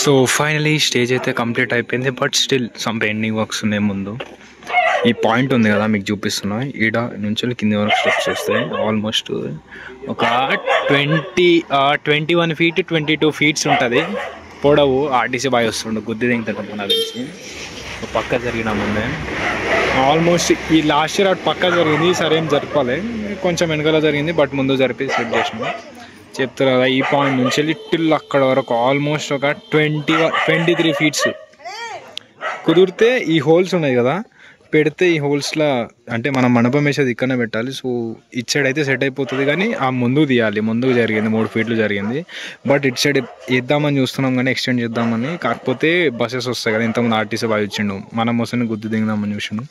So finally stage అయితే complete అయిపోయింది, but still some pending works ఉన్నాయి ముందు. ఈ పాయింట్ ఉంది కదా మీకు చూపిస్తున్నా, ఈడ నుంచి కింది వరకు స్టెప్స్ వస్తాయి. ఆల్మోస్ట్ ఒక 21 feet 22 feet ఉంటుంది పొడవు. ఆర్టీసీ బాయ్ వస్తుండే గుద్ది దిగుతుంటాం నాకు తెలిసి. పక్క జరిగిన ముందే ఆల్మోస్ట్ ఈ లాస్ట్ ఇయర్ అటు పక్క జరిగింది, ఈసారి ఏం జరపాలి, కొంచెం వెనకాల జరిగింది, బట్ ముందు జరిపి సెట్ చేసినాం. చెప్తారు కదా ఈ పాయింట్ నుంచి లిటిల్ అక్కడ వరకు ఆల్మోస్ట్ ఒక 23 feet. కుదిరితే ఈ హోల్స్ ఉన్నాయి కదా పెడితే ఈ హోల్స్లో అంటే మనం మండపం వేసేది ఇక్కడనే పెట్టాలి. సో ఇటు సైడ్ అయితే సెట్ అయిపోతుంది, కానీ ఆ ముందుకు తీయాలి. ముందుకు జరిగింది 3 feet జరిగింది, బట్ ఇటు సైడ్ వేద్దామని చూస్తున్నాం కానీ ఎక్స్టెండ్ చేద్దామని. కాకపోతే బస్సెస్ వస్తాయి కదా, ఇంతకుముందు ఆర్టీసీ బాగా ఇచ్చిండు, మనం వస్తే గుద్దు దిగుదామని చూసినాం.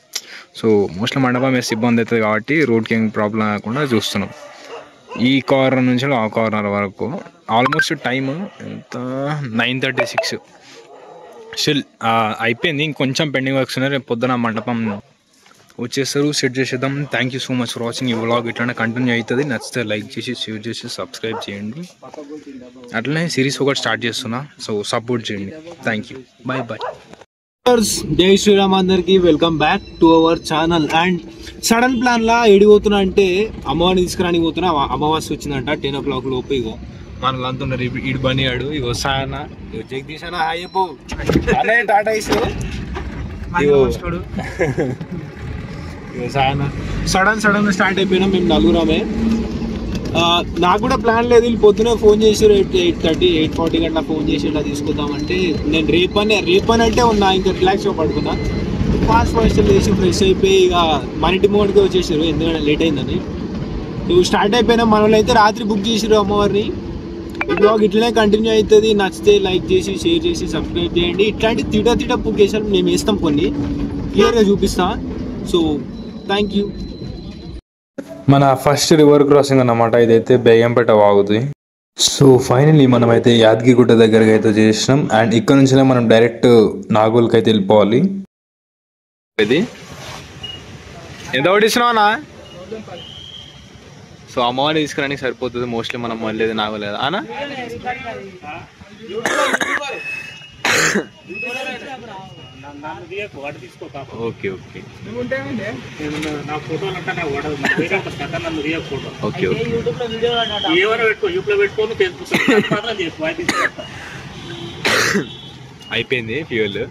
సో మోస్ట్లీ మండపం వేస్తే ఇబ్బంది అవుతుంది కాబట్టి రోడ్కి ఏం ప్రాబ్లం కాకుండా చూస్తున్నాం. ఈ కార్నర్ నుంచి ఆ కార్నర్ వరకు ఆల్మోస్ట్ టైమ్ ఎంత 9:36. స్టిల్ అయిపోయింది, ఇంకొంచెం పెండింగ్ వర్క్స్ ఉన్నాయి. రేపు పొద్దున మండపం వచ్చేస్తారు, సెట్ చేసేద్దాం. Thank you so much for watching. ఈ వ్లాగ్ ఇట్లానే కంటిన్యూ అవుతుంది. నచ్చితే లైక్ చేసి షేర్ చేసి సబ్స్క్రైబ్ చేయండి. అట్లనే సిరీస్ ఒకటి స్టార్ట్ చేస్తున్నా, సో సపోర్ట్ చేయండి. Thank you, bye bye. జై శ్రీరామ్ అందరికి welcome back to our channel. And sudden plan లా ఎడిపోతున్నా అంటే అమ్మవారిని తీసుకురానికి పోతున్నా. అమావాస్య వచ్చిందంట 10 o'clock లోపు. ఇగో మనలో అంటున్నారు ఇడు బనియాడు, ఇగో సాయన, ఇగో జగదీష్ అన్న హాయ్ చెప్పు అనే టాటా ఇసు, ఇగో సాయన. సడన్ స్టార్ట్ అయిపోయినాం మేము నలుగురమే. నాకు కూడా ప్లాన్ లేదు, వీళ్ళు పొద్దునే ఫోన్ చేసారు 8:30 8:40 గంటల ఫోన్ చేసి ఇలా తీసుకుందామంటే నేను రేపని అంటే ఉన్నా, ఇంకా రిలాక్స్గా పడుకున్నా. ఫాస్ట్ లేచి ఫ్రెష్ అయిపోయి ఇక మన ఇంటి మోడ్కి వచ్చేసారు, ఎందుకంటే లేట్ అయిందని. నువ్వు స్టార్ట్ అయిపోయినా మన వాళ్ళు అయితే రాత్రి బుక్ చేసారు అమ్మవారిని. ఈ బ్లాగ్ ఇట్లనే కంటిన్యూ అవుతుంది. నచ్చితే లైక్ చేసి షేర్ చేసి సబ్స్క్రైబ్ చేయండి. ఇట్లాంటి తిట బుక్ చేసారు, మేము వేస్తాం కొన్ని క్లియర్గా చూపిస్తా. So thank you. మన ఫస్ట్ రివర్ క్రాసింగ్ అన్నమాట, ఇదైతే బేగంపేట వాగుతుంది. సో ఫైనల్లీ మనమైతే యాదగిరిగుట్ట దగ్గరకి అయితే చేసినాం. అండ్ ఇక్కడ నుంచి మనం డైరెక్ట్ నాగోల్కి అయితే వెళ్ళిపోవాలి. ఇది ఎంత పట్టిస్తున్నావునా? సో అమ్మవారిని తీసుకురానికి సరిపోతుంది మోస్ట్లీ, మనం మళ్ళీ నాగోలేదు అనా. ఓకే ఓకే ఓకే అయిపోయింది ఫ్యూయల్.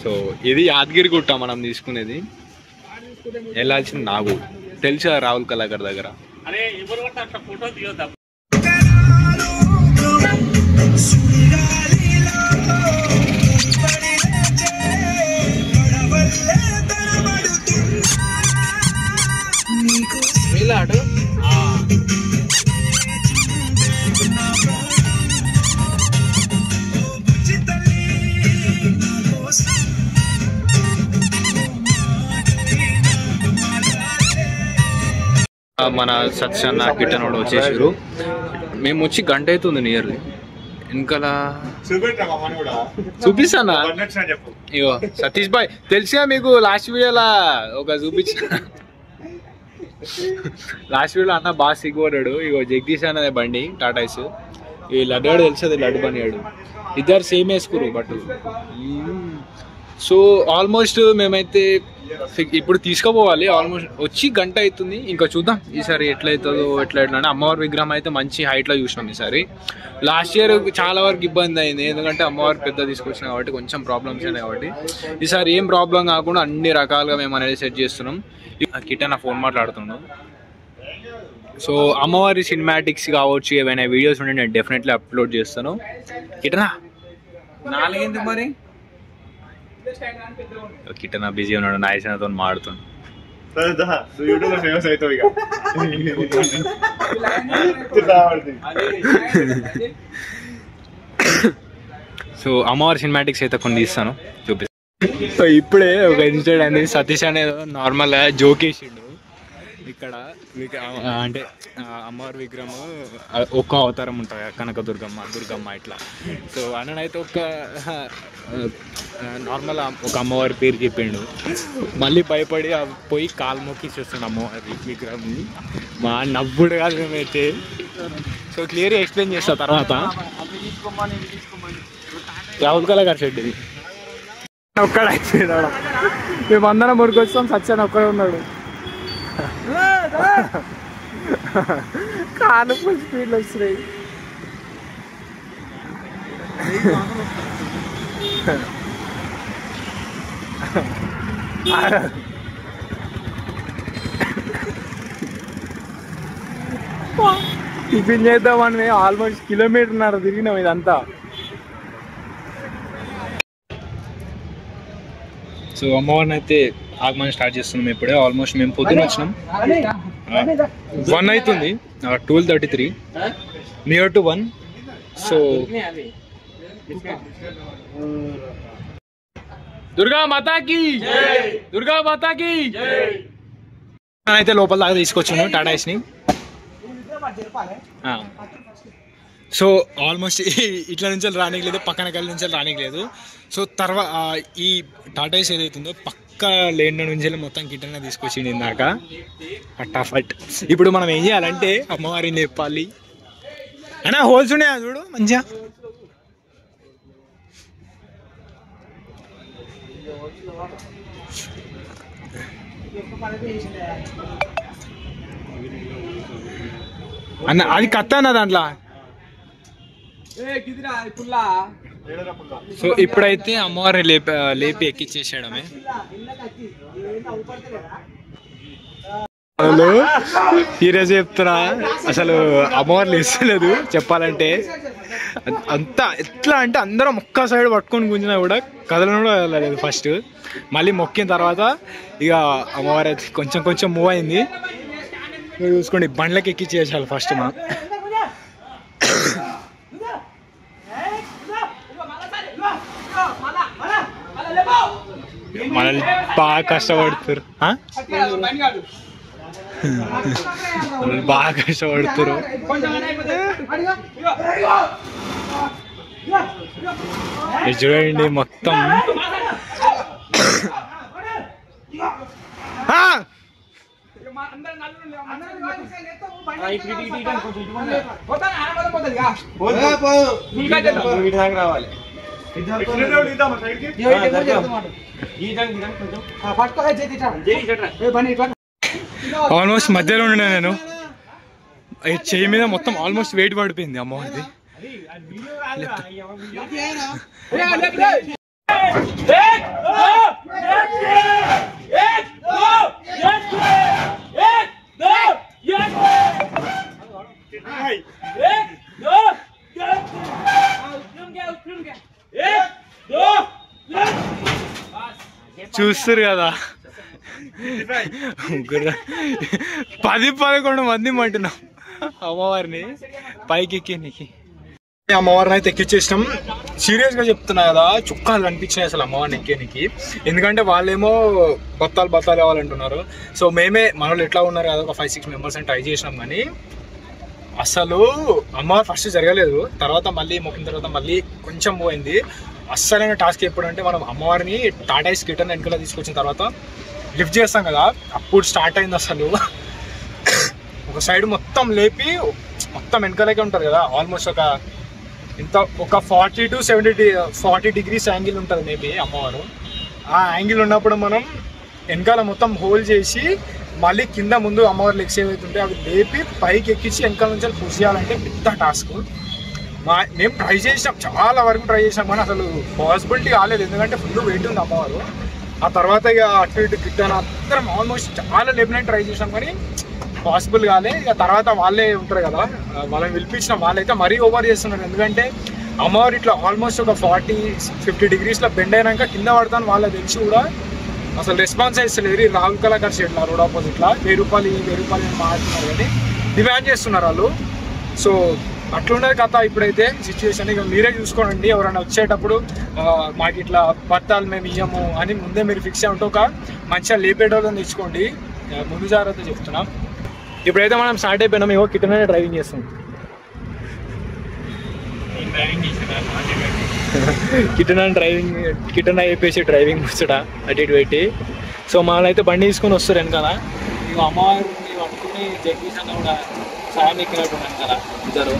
సో ఇది యాదగిరిగుట్ట మనం తీసుకునేది. వెళ్ళాల్సింది నాగు, తెలుసా రాహుల్ కళాకర్ దగ్గర. మన సత్యన్న కిట్టనోడు వచ్చేసారు. మేము వచ్చి గంట అవుతుంది నియర్లీ. వెనకాల చూపిస్తానా? ఇగో సతీష్ బాయ్ తెలుసుగా మీకు, లాస్ట్ వీడియోలా ఒక చూపించిన. లాస్ట్ వీడియోలో అన్న బాగా సిగ్గుపడ్డాడు. ఇగో జగదీష్ అన్నదే బండి టాటాయిస్. ఈ లడ్డు తెలుస్తుంది, లడ్డు బనియాడు. ఇద్దరు సేమ్ వేసుకురు బట్. సో ఆల్మోస్ట్ మేమైతే ఇప్పుడు తీసుకుపోవాలి. ఆల్మోస్ట్ వచ్చి గంట అవుతుంది, ఇంకా చూద్దాం ఈసారి ఎట్లయితుందో ఎట్లా. అమ్మవారి విగ్రహం అయితే మంచి హైట్లో చూసినాం ఈసారి. లాస్ట్ ఇయర్ చాలా వరకు ఇబ్బంది అయింది, ఎందుకంటే అమ్మవారు పెద్ద తీసుకొచ్చినాం కాబట్టి కొంచెం ప్రాబ్లమ్స్ అయినాయి. కాబట్టి ఈసారి ఏం ప్రాబ్లం కాకుండా అన్ని రకాలుగా మేము అనేది సెట్ చేస్తున్నాం. కిట్టన ఫోన్ మాట్లాడుతున్నాం. సో అమ్మవారి సినిమాటిక్స్ కావచ్చు, ఏవైనా వీడియోస్ ఉంటే నేను డెఫినెట్లీ అప్లోడ్ చేస్తాను. కిట్టనా 4 మరి కిట్టన బిజీ ఉన్నాడు, నాయసనతో మాడుతాను. సో అమ్మవారి సినిమాటిక్స్ అయితే కొన్ని తీస్తాను, చూపిస్తాను. సో ఇప్పుడే ఒక ఇన్సిడెంట్ అనేది. సతీష్ అనేది నార్మల్గా జోకేసిండు. ఇక్కడ అంటే అమ్మవారి విగ్రహం ఒక్క అవతారం ఉంటుంది, కనకదుర్గమ్మ, దుర్గమ్మ ఇట్లా. సో అన్ననైతే ఒక నార్మల్ ఒక అమ్మవారి పేరు చెప్పిండు. మళ్ళీ భయపడి పోయి కాలు మొక్కిచ్చేస్తుండు అమ్మవారి విగ్రహంని. మా నవ్వుడు కాదు మేమైతే. సో క్లియర్గా ఎక్స్ప్లెయిన్ చేస్తా తర్వాత. రాహుల్ కళాకారు షెడ్ ఇది. ఒక్కడే అయిపోయినాడు. మేము అందరం మురికి వచ్చాం, సత్యాన్ని ఒక్కడే ఉన్నాడు. కాను ఫుల్ స్పీడ్లో వస్తున్నాయి. టిఫిన్ చేద్దామని ఆల్మోస్ట్ కిలోమీటర్న్నర తిరిగినాం ఇదంతా. సో అమ్మవారిని అయితే ఆగమని స్టార్ట్ చేస్తున్నాం ఇప్పుడే. ఆల్మోస్ట్ మేము పొద్దున వచ్చినాం, 1 అవుతుంది, 12:33 నియర్ టు 1. సో దుర్గా మాతాకి, దుర్గా మాతాకి అయితే లోపల దాకా తీసుకొచ్చాను టాటా ఏస్ని. సో ఆల్మోస్ట్ ఇట్లా నుంచి రానికి లేదు, పక్కన కళ్ళ నుంచి రానికి లేదు. సో తర్వాత ఈ టాటా ఏస్ ఏదైతుందో పక్క లేన్ నుంచి మొత్తం కిట్టనే తీసుకొచ్చింది ఇందాక ఫటాఫట్. ఇప్పుడు మనం ఏం చేయాలంటే అమ్మవారిని చెప్పాలి అన్నా. హోల్స్ ఉన్నాయా చూడు మంచిగా. అన్న అది కత్త అన్న దాంట్లో. సో ఇప్పుడైతే అమ్మవారిని లేపి ఎక్కిచ్చేసాడమే. హలో ఈరోజు చెప్తున్నా, అసలు అమ్మవారు లేస్తలేదు చెప్పాలంటే. అంతా ఎట్లా అంటే అందరం ఒక్క సైడ్ పట్టుకొని గుంజినా కూడా కదలను కూడా వెళ్ళలేదు ఫస్ట్. మళ్ళీ మొక్కిన తర్వాత ఇక అమ్మవారు అయితే కొంచెం కొంచెం మూవ్ అయింది. చూసుకోండి, బండ్లకి ఎక్కిచ్చేసాలి ఫస్ట్. మనల్ని బాగా కష్టపడుతురు, బాగా కష్టపడుతురు. చూడండి మొత్తం రావాలి. ఆల్మోస్ట్ మధ్యలో ఉండే నేను చెయ్యి మీద మొత్తం ఆల్మోస్ట్ వెయిట్ పడిపోయింది అమ్మవారిది. చూస్తారు కదా 10-11 మంది అంటున్నాం అమ్మవారిని పైకి ఎక్కి. అమ్మవారిని అయితే ఎక్కిచ్చేసినాం. సీరియస్గా చెప్తున్నా కదా, చుక్కాలు కనిపించినాయి అసలు అమ్మవారిని ఎక్కేనికి. ఎందుకంటే వాళ్ళేమో బత్తాలు కావాలంటున్నారు. సో మేమే మనలో ఎట్లా ఉన్నారు కదా, ఒక 5-6 మెంబర్స్ అని ట్రై చేసినాం. కానీ అసలు అమ్మవారు ఫస్ట్ జరగలేదు, తర్వాత మళ్ళీ మొక్కిన తర్వాత మళ్ళీ కొంచెం పోయింది. అస్సలైన టాస్క్ ఎప్పుడంటే మనం అమ్మవారిని టాటా ఏస్ రిటర్న్ వెనకాల తీసుకొచ్చిన తర్వాత లిఫ్ట్ చేస్తాం కదా, అప్పుడు స్టార్ట్ అయింది అసలు. ఒక సైడ్ మొత్తం లేపి మొత్తం వెనకాలకే ఉంటుంది కదా, ఆల్మోస్ట్ ఒక 40 to 40 degrees యాంగిల్ ఉంటుంది మేబీ అమ్మవారు. ఆ యాంగిల్ ఉన్నప్పుడు మనం వెనకాల మొత్తం హోల్డ్ చేసి మళ్ళీ కింద ముందు అమ్మవారి లెగ్స్ ఏవైతుంటే అవి లేపి పైకి ఎక్కించి వెనకాల నుంచి పుష్ చేయాలంటే పెద్ద టాస్క్. మేము ట్రై చేసినాం, చాలా వరకు ట్రై చేసినాం, కానీ అసలు పాసిబిలిటీ కాలేదు. ఎందుకంటే ఫుల్ వెయిట్ ఉంది అమ్మవారు. ఆ తర్వాత ఇక అటు ఇటు గిట్టాను అందరం ఆల్మోస్ట్ చాలా లేపినట్టు ట్రై చేసినాం, కానీ పాసిబుల్ కాలే. ఇక తర్వాత వాళ్ళే ఉంటారు కదా, వాళ్ళని పిలిపించిన వాళ్ళైతే మరీ ఓవర్ చేస్తున్నారు. ఎందుకంటే అమ్మవారు ఇట్లా ఆల్మోస్ట్ ఒక 40-50 degreesలో బెండ్ అయినాక కింద పడతాను వాళ్ళకి తెలిసి కూడా అసలు రెస్పాన్స్ ఇస్తలేదు. రాహుల్ కళాకారు షెడ్లో రోడ్ ఆపోజిట్లో 1000 రూపాయలు అని మాట్లాడుతున్నారు, కానీ డిమాండ్ చేస్తున్నారు వాళ్ళు. సో అట్లుండదు కథ ఇప్పుడైతే సిచ్యువేషన్. ఇక మీరే చూసుకోండి, ఎవరైనా వచ్చేటప్పుడు మాకు ఇట్లా బత్తాలు మేము ఇయ్యము అని ముందే మీరు ఫిక్స్ అయ్యి ఉంటే ఒక మంచిగా లేపేటోళ్ళని తెచ్చుకోండి, ముందు జాగ్రత్త చెప్తున్నాం. ఇప్పుడైతే మనం స్టార్ట్ అయిపోయినాం. ఇగో కిటనే డ్రైవింగ్ చేస్తాం. కిటన అయిపోయి డ్రైవింగ్ ముచ్చట అటు ఇటు పెట్టి. సో మనల్ని అయితే బండి తీసుకొని వస్తారు వెనకాల. ఇక అమ్మవారిని పట్టుకుని జగ్గిస్ అన్న కూడా సాయం ఎక్కినట్టు వెనకాల ఇద్దరు.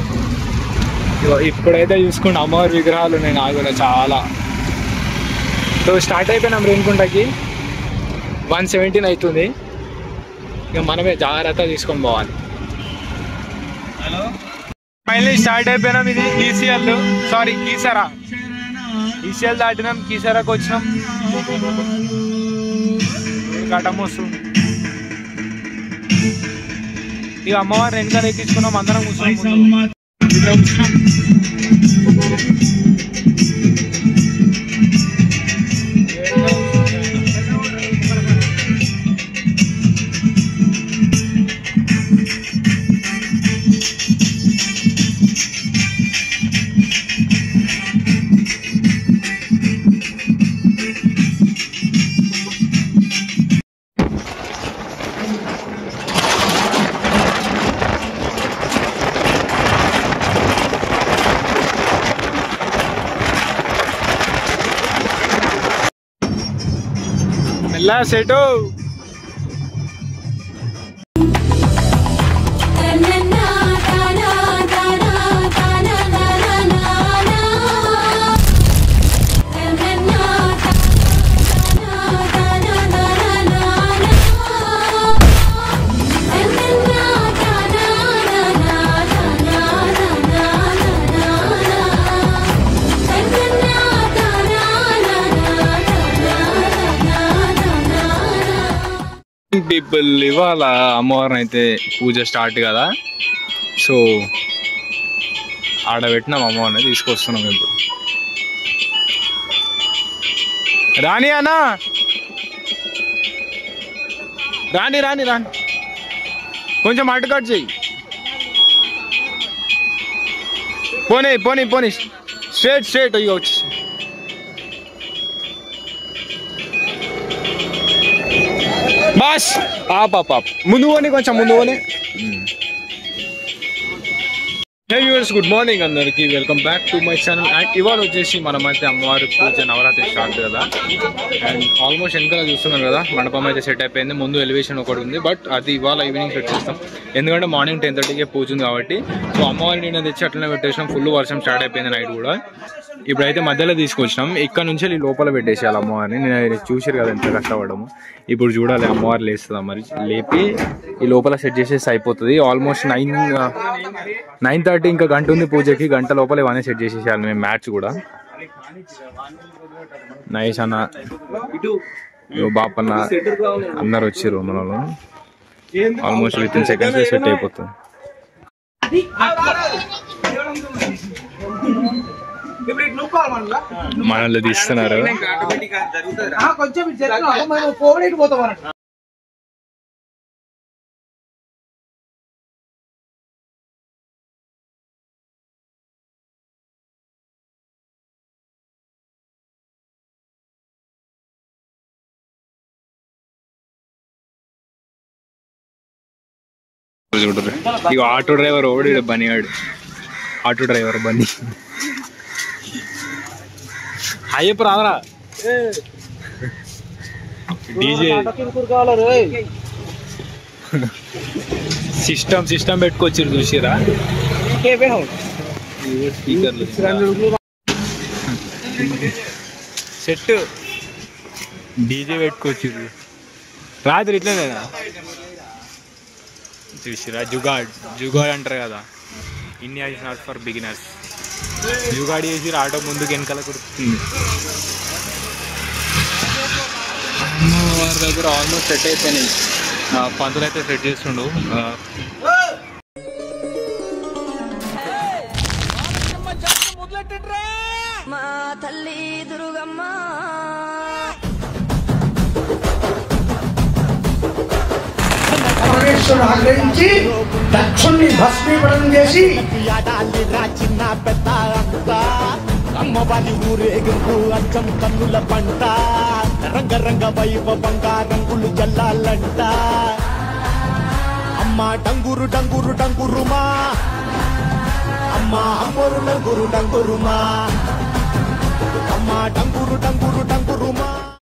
ఇప్పుడైతే చూసుకుంటే అమ్మవారి విగ్రహాలు ఉన్నాయి నాగులో చాలా. సో స్టార్ట్ అయిపోయినాం రేణుగుంటకి. 1:17 అవుతుంది. ఇక మనమే జాగ్రత్త తీసుకొని పోవాలి. ఫైనలీ స్టార్ట్ అయిపోయినాం. ఇది ఈసీఎల్, సారీ కీసరా. ఈసీఎల్ దాటినాం, కీసరాకు వచ్చినాం. ఘటం వస్తుంది. ఇక అమ్మవారు వెనకాల ఎక్కించుకున్నాం. అందరం కూర్చున్నాం. మెల్ల సెటు. పీపుల్ ఇవాళ అమ్మవారిని అయితే పూజ స్టార్ట్ కదా, సో ఆడ పెట్టినాం. అమ్మవారిని తీసుకొస్తున్నాం ఇప్పుడు. రాని అన్నా, రాని రాని రాని, కొంచెం అటు కట్ చెయ్యి. పోనీ పోనీ పోనీ, స్ట్రేట్ స్ట్రేట్ అయ్యి వచ్చి. బస్ ఆప్ ముందు పోనీ, కొంచెం ముందు పోనీ. హే వ్యూవర్స్, గుడ్ మార్నింగ్ అందరికి. Welcome back to my channel. And ఇవాళ వచ్చేసి మనమైతే అమ్మవారి పూజ నవరాత్రి స్టార్ట్ కదా. అండ్ ఆల్మోస్ట్ వెనకాల చూస్తున్నాం కదా, మండపం అయితే సెట్ అయిపోయింది. ముందు ఎలివేషన్ ఒకటి ఉంది, బట్ అది ఇవాళ ఈవినింగ్ సెట్ చేస్తాం. ఎందుకంటే మార్నింగ్ 10:30కే పూజ ఉంది కాబట్టి. సో అమ్మవారిని నేను తెచ్చి అట్లనే పెట్టేసినాం. ఫుల్ వర్షం స్టార్ట్ అయిపోయింది నైట్ కూడా. ఇప్పుడైతే మధ్యలో తీసుకొచ్చినాం. ఇక్కడ నుంచి లోపల పెట్టేసేయాలి అమ్మవారిని. నేను చూసారు కదా ఎంత కష్టపడము. ఇప్పుడు చూడాలి అమ్మవారు లేస్తుందా మరి. లేపి ఈ లోపల సెట్ చేసేసి అయిపోతుంది. ఆల్మోస్ట్ 9:30, ఇంకా గంట ఉంది పూజకి. గంట లోపల ఇవన్నీ సెట్ చేసేసేయాలి మేము. మ్యాచ్ కూడా నైస్ అన్న, బాపన్న అందరు వచ్చారు మనలో. Almost with in seconds set అయిపోతుంది. మనల్ని తీస్తున్నారు. ఇక ఆటో డ్రైవర్ ఓడి బనియాడు. ఆటో డ్రైవర్ బన్నీ అయ్యప్ప రావరా. డీజే సిస్టమ్ పెట్టుకొచ్చారు చూసిరా. స్పీకర్లు సెట్ డీజే పెట్టుకొచ్చారు. రాత్రి ఇట్లనేనా చూసిరా. జుగాడ్ అంటారు కదా. India is not for beginners. Jugaad చేసి ఆటో ముందుకు వెనకాల కుడుతుంది. అమ్మవారి దగ్గర ఆల్మోస్ట్ సెట్ అయిపోయినాయి. పంతులు అయితే సెట్ చేస్తుండు. మా తల్లి దుర్గమ్మ ఆగ్రహించి దక్షుణ్ణి భస్మీపడం చేసి చిన్న పెద్ద అమ్మవారి ఊరేగింపు అచ్చం కన్నుల పంట. రంగరంగ వైభవంగా రంగులు జల్లాలంట. అమ్మ డంగురు డంగురు డంగురుమా, అమ్మ అమ్మోరు డంగురు డంగురుమా, అమ్మ డంగురు డంగురు డంగురుమా.